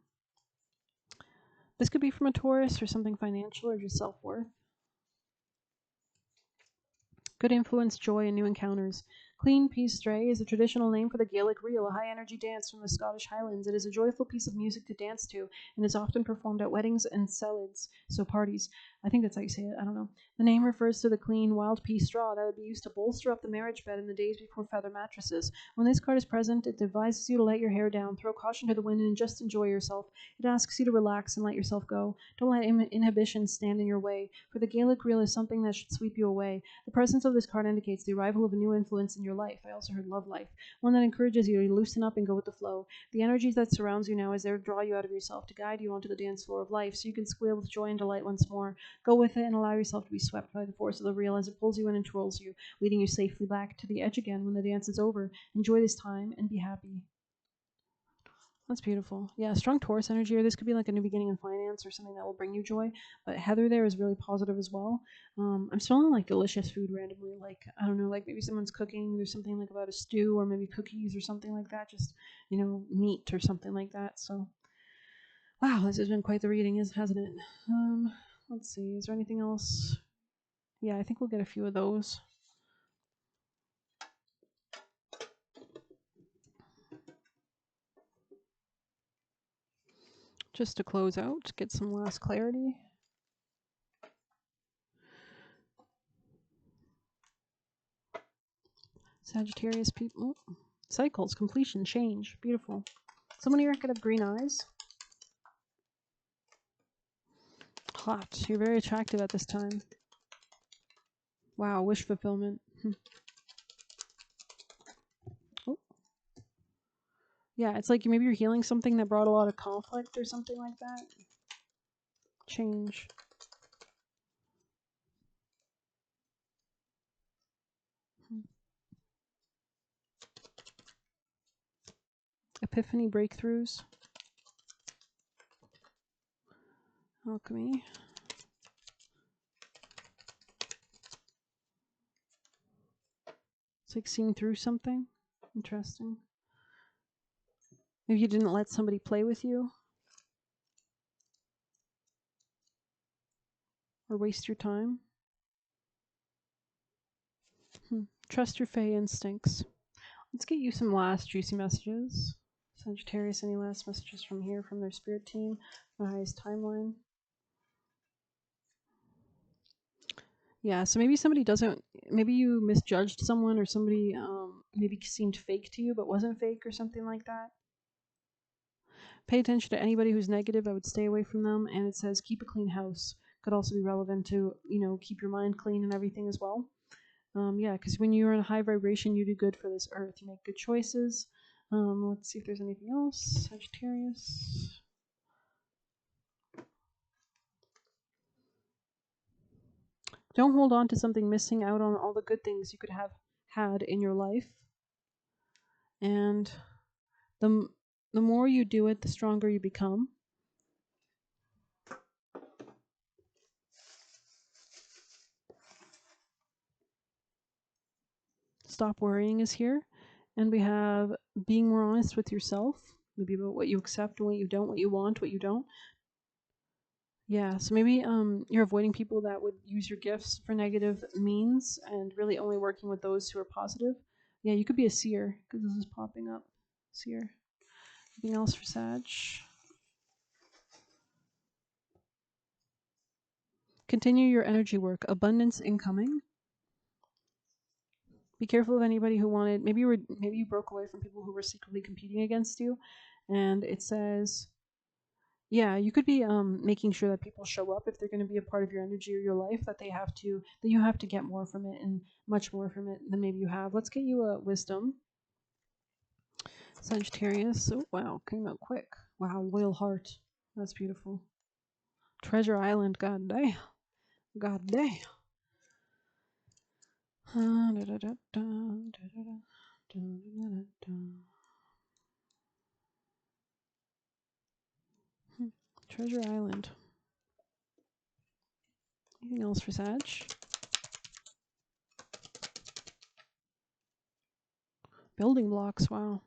This could be from a Taurus or something financial or just self-worth. Good influence, joy, and new encounters. Clean Peace Stray is a traditional name for the Gaelic reel, a high-energy dance from the Scottish Highlands. It is a joyful piece of music to dance to and is often performed at weddings and celids, so parties. I think that's how you say it. I don't know. The name refers to the clean, wild pea straw that would be used to bolster up the marriage bed in the days before feather mattresses. When this card is present, it advises you to let your hair down, throw caution to the wind, and just enjoy yourself. It asks you to relax and let yourself go. Don't let inhibitions stand in your way, for the Gaelic reel is something that should sweep you away. The presence of this card indicates the arrival of a new influence in your life. I also heard love life, one that encourages you to loosen up and go with the flow. The energy that surrounds you now is there to draw you out of yourself, to guide you onto the dance floor of life, so you can squeal with joy and delight once more. Go with it and allow yourself to be swept by the force of the reel as it pulls you in and twirls you, leading you safely back to the edge again when the dance is over. Enjoy this time and be happy. That's beautiful. Yeah, strong Taurus energy, or this could be like a new beginning in finance or something that will bring you joy. But Heather there is really positive as well. I'm smelling like delicious food randomly. Like, I don't know, like maybe someone's cooking. There's something like about a stew or maybe cookies or something like that. Just, meat or something like that. So, wow, this has been quite the reading, hasn't it? Let's see. Is there anything else? Yeah, I think we'll get a few of those. Just to close out, get some last clarity. Sagittarius people. Cycles, completion, change. Beautiful. Someone here could have green eyes. Hot. You're very attractive at this time. Wow, wish fulfillment. Oh. Yeah, it's like maybe you're healing something that brought a lot of conflict or something like that. Change. Epiphany, breakthroughs. Alchemy. It's like seeing through something. Interesting. Maybe you didn't let somebody play with you. Or waste your time. Trust your Fae instincts. Let's get you some last juicy messages. Sagittarius, any last messages from here, from their spirit team, the highest timeline? Yeah, so maybe maybe you misjudged someone, or somebody maybe seemed fake to you but wasn't fake or something like that. Pay attention to anybody who's negative. I would stay away from them. And it says keep a clean house. Could also be relevant to, keep your mind clean and everything as well. Yeah, because when you're in a high vibration, you do good for this earth. You make good choices. Let's see if there's anything else. Sagittarius. Don't hold on to something, missing out on all the good things you could have had in your life. And the more you do it, the stronger you become. Stop worrying is here. And we have being more honest with yourself, maybe about what you accept and what you don't, what you want, what you don't. Yeah, so maybe you're avoiding people that would use your gifts for negative means and really only working with those who are positive. Yeah, you could be a seer because this is popping up. Seer. Anything else for Sag? Continue your energy work. Abundance incoming. Be careful of anybody who wanted. Maybe you broke away from people who were secretly competing against you, and it says, yeah, you could be making sure that people show up if they're going to be a part of your energy or your life. That you have to get more from it and much more from it than maybe you have. Let's get you a wisdom, Sagittarius. Oh wow, came out quick. Wow, loyal heart. That's beautiful. Treasure Island. God damn. God damn. Treasure Island. Anything else for Sag? Building blocks. Wow.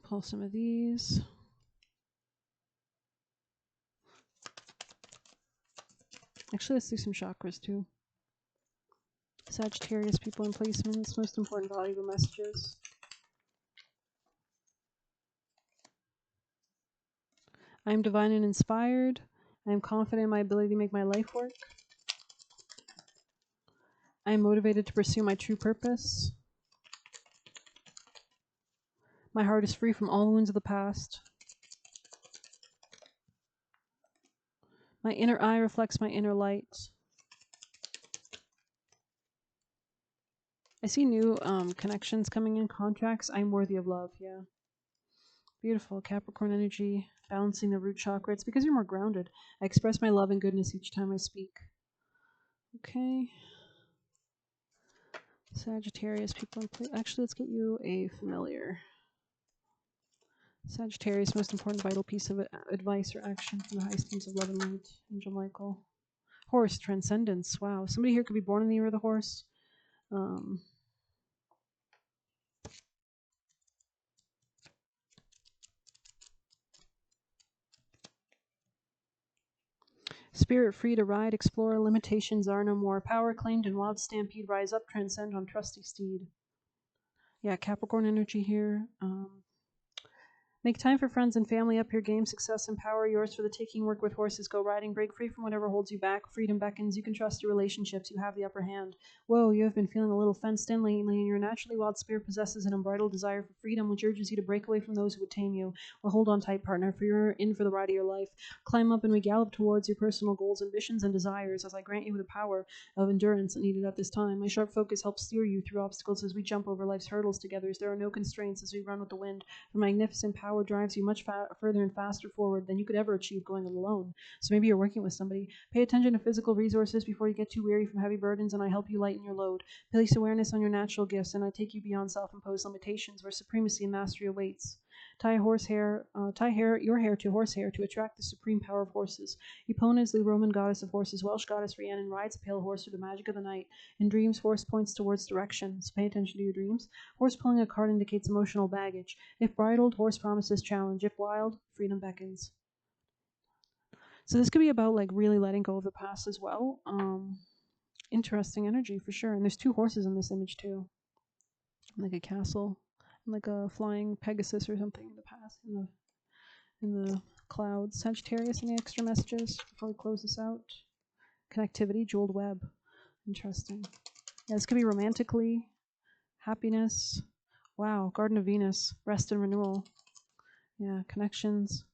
Pull some of these. Actually, let's do some chakras too. Sagittarius people and placements, most important valuable messages. I am divine and inspired. I am confident in my ability to make my life work. I am motivated to pursue my true purpose. My heart is free from all wounds of the past. My inner eye reflects my inner light. I see new connections coming in, contracts. I'm worthy of love, yeah. Beautiful. Capricorn energy, balancing the root chakra. It's because you're more grounded. I express my love and goodness each time I speak. Okay. Sagittarius people in place. Actually, let's get you a familiar. Sagittarius, most important vital piece of advice or action from the highest themes of love and light. Angel Michael. Horse, transcendence. Wow. Somebody here could be born in the year of the horse. Spirit free to ride, explore, limitations are no more. Power claimed in wild stampede, rise up, transcend on trusty steed. Yeah, Capricorn energy here. Make time for friends and family, up your game, success and power, yours for the taking, work with horses, go riding, break free from whatever holds you back, freedom beckons, you can trust your relationships, you have the upper hand. Whoa, you have been feeling a little fenced in lately, and your naturally wild spirit possesses an unbridled desire for freedom, which urges you to break away from those who would tame you. Well, hold on tight, partner, for you're in for the ride of your life. Climb up and we gallop towards your personal goals, ambitions, and desires, as I grant you the power of endurance needed at this time. My sharp focus helps steer you through obstacles as we jump over life's hurdles together, as there are no constraints as we run with the wind. For magnificent power drives you much further and faster forward than you could ever achieve going alone. So maybe you're working with somebody. Pay attention to physical resources before you get too weary from heavy burdens, and I help you lighten your load. Place awareness on your natural gifts, and I take you beyond self-imposed limitations where supremacy and mastery awaits. Tie your hair to horsehair to attract the supreme power of horses. Epona is the Roman goddess of horses. Welsh goddess Rhiannon rides a pale horse through the magic of the night. In dreams, horse points towards direction, so pay attention to your dreams. Horse pulling a cart indicates emotional baggage. If bridled, horse promises challenge. If wild, freedom beckons. So this could be about like really letting go of the past as well. Interesting energy for sure. And there's two horses in this image too, like a castle, and like a flying Pegasus or something in the past in the clouds. Sagittarius, any extra messages before we close this out? Connectivity, jeweled web. Interesting. Yeah, this could be romantically, happiness. Wow, Garden of Venus, rest and renewal. Yeah, connections.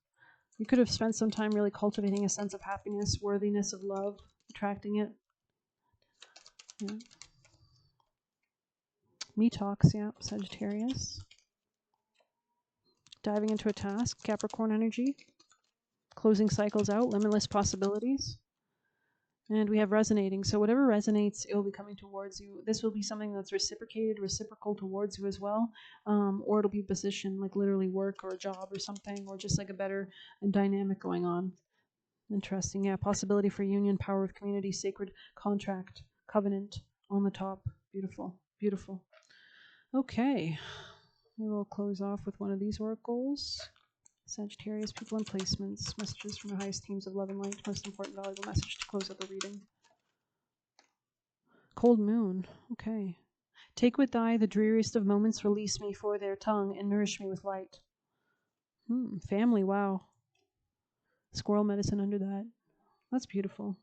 You could have spent some time really cultivating a sense of happiness, worthiness of love, attracting it. Yeah. Me talks, yeah, Sagittarius. Diving into a task, Capricorn energy. Closing cycles out, limitless possibilities. And we have resonating. So whatever resonates, it will be coming towards you. This will be something that's reciprocated, reciprocal towards you as well. Or it'll be position, like literally work or a job or something, or just like a better dynamic going on. Interesting. Yeah. Possibility for union, power of community, sacred contract, covenant on the top. Beautiful. Beautiful. Okay. We will close off with one of these oracles. Sagittarius, people and placements, messages from the highest teams of love and light, most important valuable message to close out the reading. Cold moon, okay. Take with thy the dreariest of moments, release me for their tongue, and nourish me with light. Family, wow. Squirrel medicine under that. That's beautiful.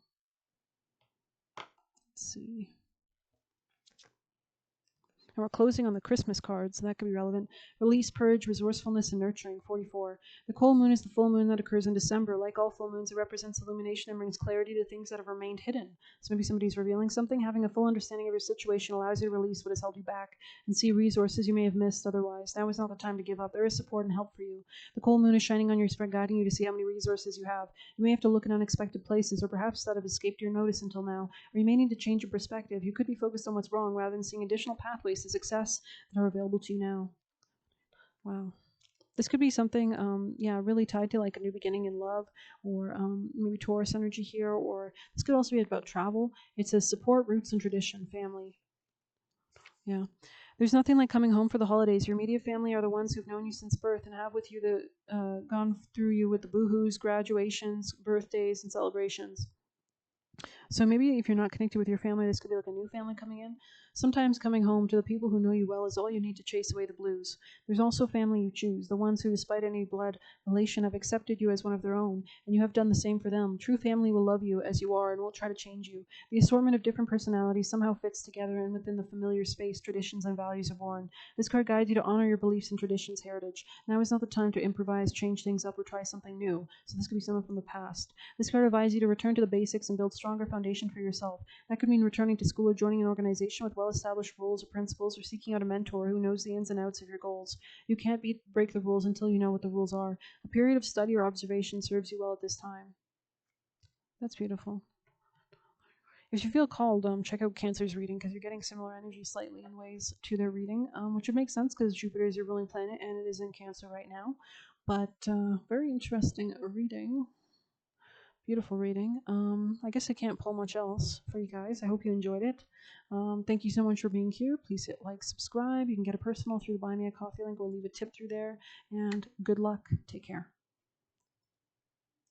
Let's see. And we're closing on the Christmas cards, so that could be relevant. Release, purge, resourcefulness, and nurturing, 44. The cold moon is the full moon that occurs in December. Like all full moons, it represents illumination and brings clarity to things that have remained hidden. So maybe somebody's revealing something. Having a full understanding of your situation allows you to release what has held you back and see resources you may have missed otherwise. Now is not the time to give up. There is support and help for you. The cold moon is shining on your spirit, guiding you to see how many resources you have. You may have to look in unexpected places, or perhaps that have escaped your notice until now, or you may need to change your perspective. You could be focused on what's wrong rather than seeing additional pathways to success that are available to you now. Wow. This could be something, really tied to like a new beginning in love, or maybe Taurus energy here, or this could also be about travel. It says support, roots, and tradition, family. Yeah. There's nothing like coming home for the holidays. Your immediate family are the ones who've known you since birth and have with you gone through you with the boohoos, graduations, birthdays, and celebrations. So maybe if you're not connected with your family, this could be like a new family coming in. Sometimes coming home to the people who know you well is all you need to chase away the blues. There's also family you choose, the ones who, despite any blood relation, have accepted you as one of their own, and you have done the same for them. True family will love you as you are and won't try to change you. The assortment of different personalities somehow fits together, and within the familiar space, traditions and values are born. This card guides you to honor your beliefs and traditions' heritage. Now is not the time to improvise, change things up, or try something new. So this could be someone from the past. This card advises you to return to the basics and build stronger foundation for yourself. That could mean returning to school or joining an organization with well-established rules or principles, or seeking out a mentor who knows the ins and outs of your goals. You can't break the rules until you know what the rules are. A period of study or observation serves you well at this time. That's beautiful. If you feel called, check out Cancer's reading, because you're getting similar energy slightly in ways to their reading, which would make sense because Jupiter is your ruling planet and it is in Cancer right now. But very interesting reading. Beautiful reading. I guess I can't pull much else for you guys. I hope you enjoyed it. Thank you so much for being here. Please hit like, subscribe. You can get a personal through the Buy Me a Coffee link or leave a tip through there. And good luck. Take care.